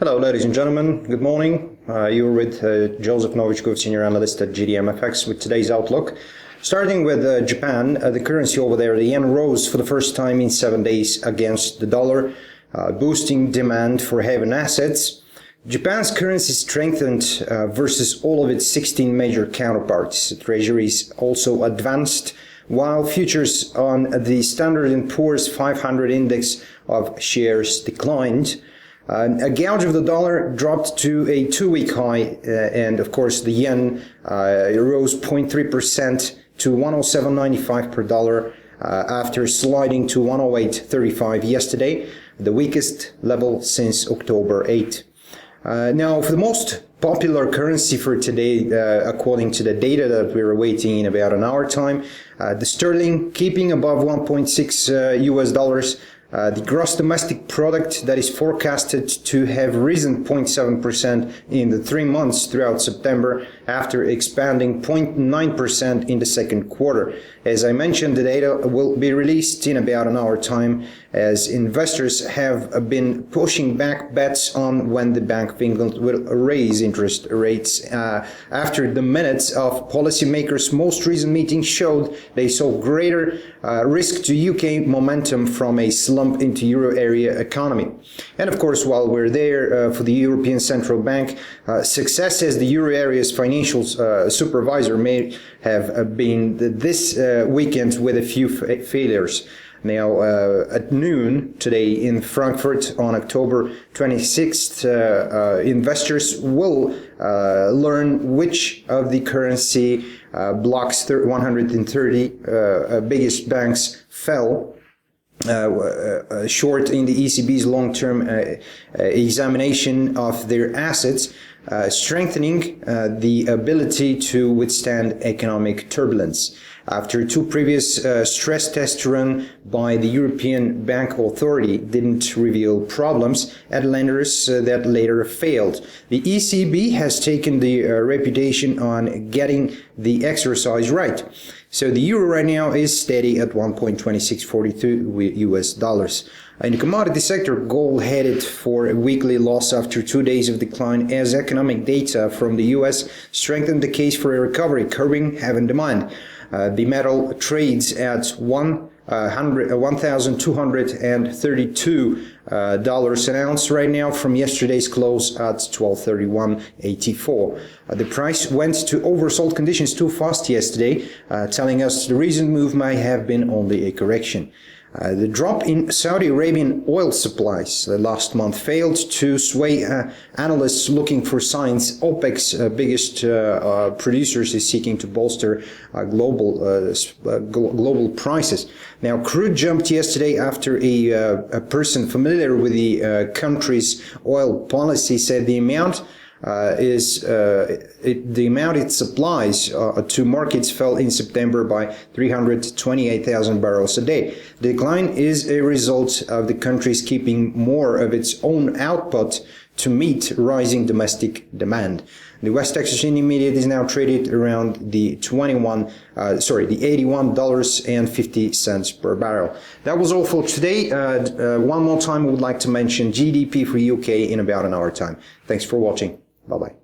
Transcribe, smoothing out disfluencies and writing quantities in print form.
Hello, ladies and gentlemen. Good morning. You're with Joseph Novichkov, Senior Analyst at GDMFX with today's outlook. Starting with Japan, the currency over there, the yen rose for the first time in 7 days against the dollar, boosting demand for haven assets. Japan's currency strengthened versus all of its 16 major counterparts. The Treasuries also advanced, while futures on the Standard & Poor's 500 index of shares declined. A gouge of the dollar dropped to a two-week high, and of course the yen rose 0.3% to 107.95 per dollar after sliding to 108.35 yesterday, the weakest level since October 8. Now, for the most popular currency for today, according to the data that we're awaiting in about an hour time, the sterling keeping above 1.6 US dollars. The gross domestic product that is forecasted to have risen 0.7% in the 3 months throughout September after expanding 0.9% in the second quarter. As I mentioned, the data will be released in about an hour time as investors have been pushing back bets on when the Bank of England will raise interest rates after the minutes of policymakers' most recent meeting showed they saw greater risk to UK momentum from a slump into euro area economy. And of course, while we're there for the European Central Bank, success as the euro area's financial supervisor may have been this weekend with a few failures. Now, at noon today in Frankfurt on October 26th, investors will learn which of the currency bloc's 130 biggest banks fell short in the ECB's long-term examination of their assets, strengthening the ability to withstand economic turbulence. After two previous stress tests run by the European Bank Authority didn't reveal problems at lenders that later failed. The ECB has taken the reputation on getting the exercise right. So the euro right now is steady at 1.2642 US dollars. In the commodity sector, gold headed for a weekly loss after 2 days of decline as economic data from the US strengthened the case for a recovery, curbing heavy demand. The metal trades at $1,232 an ounce right now from yesterday's close at $1231.84. The price went to oversold conditions too fast yesterday, telling us the recent move may have been only a correction. The drop in Saudi Arabian oil supplies last month failed to sway analysts looking for signs OPEC's biggest producers is seeking to bolster global prices. Now, crude jumped yesterday after a person familiar with the country's oil policy said the amount it supplies to markets fell in September by 328,000 barrels a day. The decline is a result of the country's keeping more of its own output to meet rising domestic demand. The West Texas Intermediate is now traded around the $81.50 per barrel. That was all for today. One more time, we would like to mention GDP for UK in about an hour time. Thanks for watching. Bye-bye.